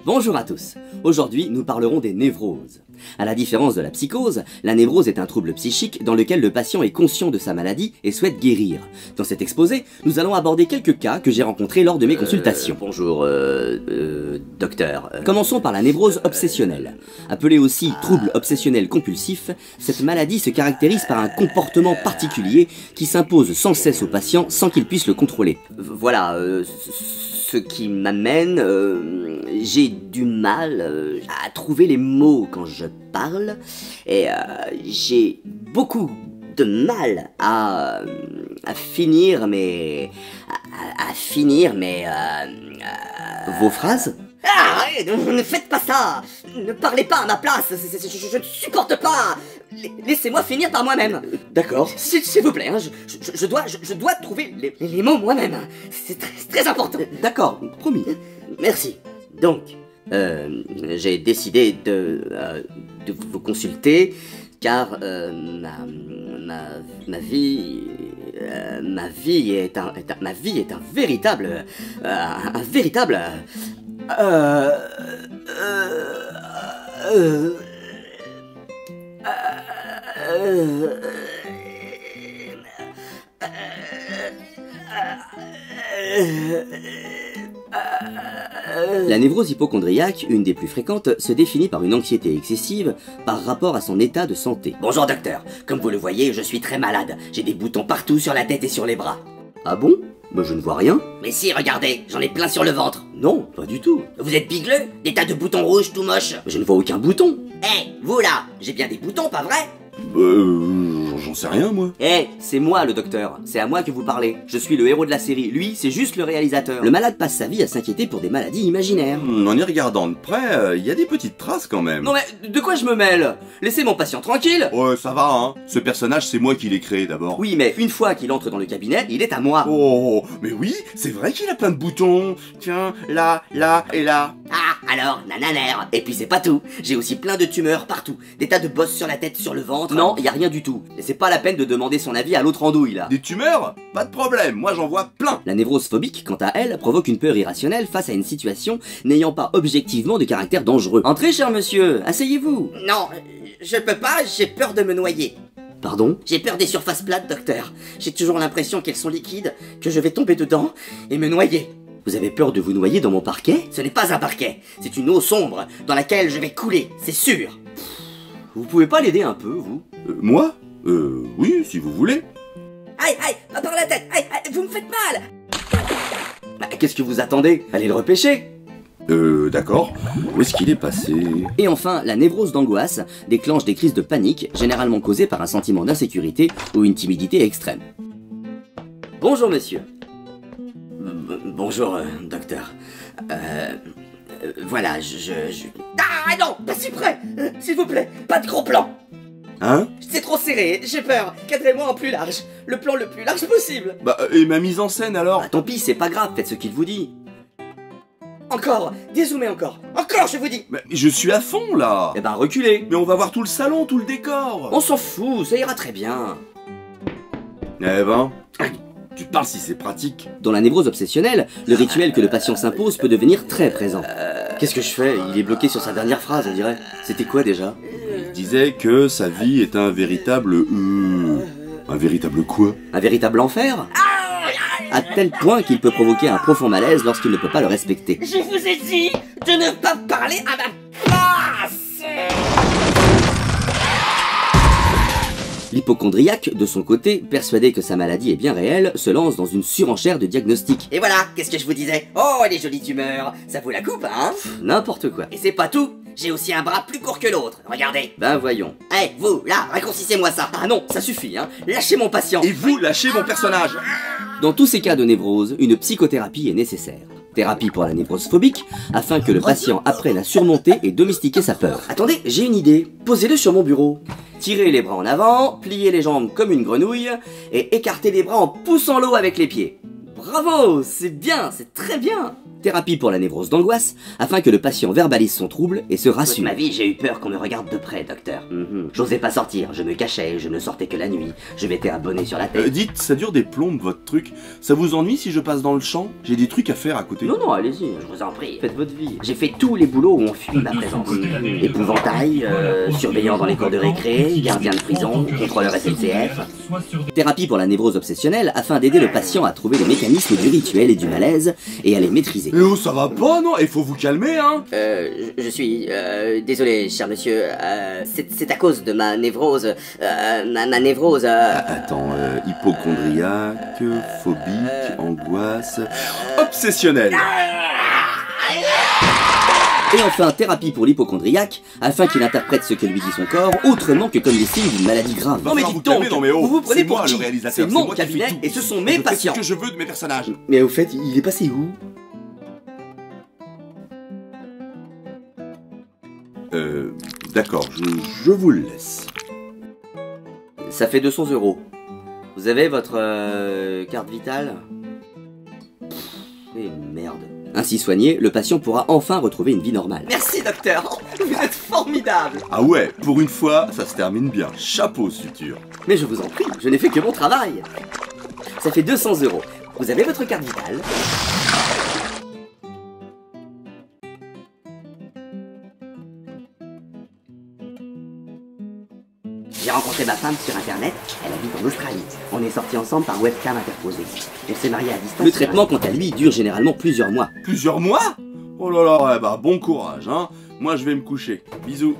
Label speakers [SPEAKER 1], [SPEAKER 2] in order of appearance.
[SPEAKER 1] Bonjour à tous. Aujourd'hui, nous parlerons des névroses. À la différence de la psychose, la névrose est un trouble psychique dans lequel le patient est conscient de sa maladie et souhaite guérir. Dans cet exposé, nous allons aborder quelques cas que j'ai rencontrés lors de mes consultations.
[SPEAKER 2] Bonjour, docteur.
[SPEAKER 1] Commençons par la névrose obsessionnelle. Appelée aussi trouble obsessionnel compulsif, cette maladie se caractérise par un comportement particulier qui s'impose sans cesse au patient sans qu'il puisse le contrôler.
[SPEAKER 2] Voilà, ce qui m'amène, j'ai du mal à trouver les mots quand je parle, et j'ai beaucoup de mal à finir mes...
[SPEAKER 1] Vos phrases ?
[SPEAKER 2] Ah, ne faites pas ça! Ne parlez pas à ma place, je ne supporte pas! Laissez-moi finir par moi-même!
[SPEAKER 1] D'accord.
[SPEAKER 2] S'il vous plaît, hein, je dois trouver les mots moi-même. C'est très important.
[SPEAKER 1] D'accord, promis.
[SPEAKER 2] Merci. Donc, j'ai décidé de vous consulter car ma vie est un véritable
[SPEAKER 1] La névrose hypocondriaque, une des plus fréquentes, se définit par une anxiété excessive par rapport à son état de santé.
[SPEAKER 2] Bonjour docteur, comme vous le voyez, je suis très malade. J'ai des boutons partout sur la tête et sur les bras.
[SPEAKER 1] Ah bon? Bah je ne vois rien.
[SPEAKER 2] Mais si, regardez, j'en ai plein sur le ventre.
[SPEAKER 1] Non, pas du tout.
[SPEAKER 2] Vous êtes bigleux? Des tas de boutons rouges tout moches.
[SPEAKER 1] Je ne vois aucun bouton.
[SPEAKER 2] Eh, vous là, j'ai bien des boutons, pas vrai?
[SPEAKER 3] J'en sais rien, moi.
[SPEAKER 1] Eh, c'est moi le docteur, c'est à moi que vous parlez. Je suis le héros de la série, lui, c'est juste le réalisateur. Le malade passe sa vie à s'inquiéter pour des maladies imaginaires.
[SPEAKER 3] En y regardant de près, il y a des petites traces quand même.
[SPEAKER 1] Non mais, de quoi je me mêle? Laissez mon patient tranquille.
[SPEAKER 3] Ouais, ça va, hein. Ce personnage, c'est moi qui l'ai créé d'abord.
[SPEAKER 1] Oui, mais une fois qu'il entre dans le cabinet, il est à moi.
[SPEAKER 3] Oh, mais oui, c'est vrai qu'il a plein de boutons. Tiens, là, là et là.
[SPEAKER 2] Ah, alors, nananer. Et puis c'est pas tout. J'ai aussi plein de tumeurs partout. Des tas de bosses sur la tête, sur le ventre.
[SPEAKER 1] Non, y a rien du tout. Et c'est pas la peine de demander son avis à l'autre andouille là.
[SPEAKER 3] Des tumeurs? Pas de problème, moi j'en vois plein.
[SPEAKER 1] La névrose phobique, quant à elle, provoque une peur irrationnelle face à une situation n'ayant pas objectivement de caractère dangereux. Entrez, cher monsieur, asseyez-vous.
[SPEAKER 2] Non, je peux pas, j'ai peur de me noyer.
[SPEAKER 1] Pardon?
[SPEAKER 2] J'ai peur des surfaces plates, docteur. J'ai toujours l'impression qu'elles sont liquides, que je vais tomber dedans et me noyer.
[SPEAKER 1] Vous avez peur de vous noyer dans mon parquet?
[SPEAKER 2] Ce n'est pas un parquet, c'est une eau sombre dans laquelle je vais couler, c'est sûr.
[SPEAKER 1] Vous pouvez pas l'aider un peu, vous?
[SPEAKER 3] Moi? Oui, si vous voulez.
[SPEAKER 2] Aïe, aïe, par la tête, aïe, aïe, vous me faites mal.
[SPEAKER 1] Bah, qu'est-ce que vous attendez? Allez le repêcher.
[SPEAKER 3] D'accord. Où est-ce qu'il est passé?
[SPEAKER 1] Et enfin, la névrose d'angoisse déclenche des crises de panique, généralement causées par un sentiment d'insécurité ou une timidité extrême. Bonjour monsieur.
[SPEAKER 2] Bonjour, docteur. Voilà, Ah non, pas si près. S'il vous plaît, pas de gros plan.
[SPEAKER 3] Hein?
[SPEAKER 2] C'est trop serré, j'ai peur. Cadrez-moi en plus large. Le plan le plus large possible.
[SPEAKER 3] Bah, et ma mise en scène alors?
[SPEAKER 1] Bah tant pis, c'est pas grave, faites ce qu'il vous dit.
[SPEAKER 2] Encore, dézoomez encore. Encore, je vous dis.
[SPEAKER 3] Mais je suis à fond là.
[SPEAKER 1] Eh ben reculez.
[SPEAKER 3] Mais on va voir tout le salon, tout le décor.
[SPEAKER 1] On s'en fout, ça ira très bien.
[SPEAKER 3] Eh ben, tu parles si c'est pratique.
[SPEAKER 1] Dans la névrose obsessionnelle, le rituel que le patient s'impose peut devenir très présent. Qu'est-ce que je fais? Il est bloqué sur sa dernière phrase, on dirait. C'était quoi déjà?
[SPEAKER 3] Il disait que sa vie est un véritable... Un véritable quoi?
[SPEAKER 1] Un véritable enfer? À tel point qu'il peut provoquer un profond malaise lorsqu'il ne peut pas le respecter.
[SPEAKER 2] Je vous ai dit de ne pas parler à ma place.
[SPEAKER 1] L'hypocondriaque, de son côté, persuadé que sa maladie est bien réelle, se lance dans une surenchère de diagnostic.
[SPEAKER 2] Et voilà, qu'est-ce que je vous disais? Oh, les jolies tumeurs. Ça vaut la coupe, hein?
[SPEAKER 1] N'importe quoi.
[SPEAKER 2] Et c'est pas tout. J'ai aussi un bras plus court que l'autre. Regardez.
[SPEAKER 1] Ben voyons.
[SPEAKER 2] Eh, vous, là, raccourcissez-moi ça.
[SPEAKER 1] Ah non, ça suffit, hein. Lâchez mon patient.
[SPEAKER 3] Et vous, lâchez mon personnage.
[SPEAKER 1] Dans tous ces cas de névrose, une psychothérapie est nécessaire. Thérapie pour la névrose phobique, afin que le patient apprenne à surmonter et domestiquer sa peur. Attendez, j'ai une idée. Posez-le sur mon bureau. Tirez les bras en avant, pliez les jambes comme une grenouille, et écartez les bras en poussant l'eau avec les pieds. Bravo, c'est bien, c'est très bien. Thérapie pour la névrose d'angoisse, afin que le patient verbalise son trouble et se
[SPEAKER 2] Toute
[SPEAKER 1] rassure.
[SPEAKER 2] ma vie, j'ai eu peur qu'on me regarde de près, docteur. J'osais pas sortir, je me cachais, je ne sortais que la nuit. Je m'étais un bonnet sur la tête.
[SPEAKER 3] Dites, ça dure des plombes votre truc. Ça vous ennuie si je passe dans le champ? J'ai des trucs à faire à côté.
[SPEAKER 2] Non, allez-y, je vous en prie.
[SPEAKER 1] Faites votre vie.
[SPEAKER 2] J'ai fait tous les boulots où on fuit ma présence. Épouvantail, surveillant dans les cours de récré, gardien de prison, contrôleur SNCF.
[SPEAKER 1] Thérapie pour la névrose obsessionnelle, afin d'aider le patient à trouver les mécanismes du rituel et du malaise, et à les maîtriser.
[SPEAKER 3] Eh oh, ça va pas, non? Il faut vous calmer, hein?
[SPEAKER 2] Je suis désolé, cher monsieur. C'est à cause de ma névrose. Ma névrose.
[SPEAKER 3] Attends, hypochondriaque, phobique, angoisse... Obsessionnel.
[SPEAKER 1] Et enfin, thérapie pour l'hypochondriaque, afin qu'il interprète ce que lui dit son corps, autrement que comme des signes d'une maladie grave.
[SPEAKER 3] Non mais dites donc, vous
[SPEAKER 1] vous prenez pour
[SPEAKER 3] moi,
[SPEAKER 1] qui?
[SPEAKER 3] le réalisateur,
[SPEAKER 1] C'est mon
[SPEAKER 3] moi qui fais
[SPEAKER 1] cabinet
[SPEAKER 3] tout.
[SPEAKER 1] et ce sont mes patients.
[SPEAKER 3] Je fais ce que je veux de mes personnages.
[SPEAKER 1] Mais au fait, il est passé où?
[SPEAKER 3] D'accord, je vous le laisse.
[SPEAKER 1] Ça fait 200 €. Vous avez votre carte vitale? Et merde. Ainsi soigné, le patient pourra enfin retrouver une vie normale. Merci docteur, vous êtes formidable.
[SPEAKER 3] Ah ouais, pour une fois, ça se termine bien. Chapeau, suture.
[SPEAKER 1] Mais je vous en prie, je n'ai fait que mon travail. Ça fait 200 €. Vous avez votre carte vitale?
[SPEAKER 2] J'ai rencontré ma femme sur internet, elle habite en Australie. On est sortis ensemble par webcam interposée. On s'est mariés à distance.
[SPEAKER 1] Le traitement, quant à lui, dure généralement plusieurs mois.
[SPEAKER 3] Plusieurs mois? Oh là là, ouais, bah bon courage, hein. Moi, je vais me coucher. Bisous.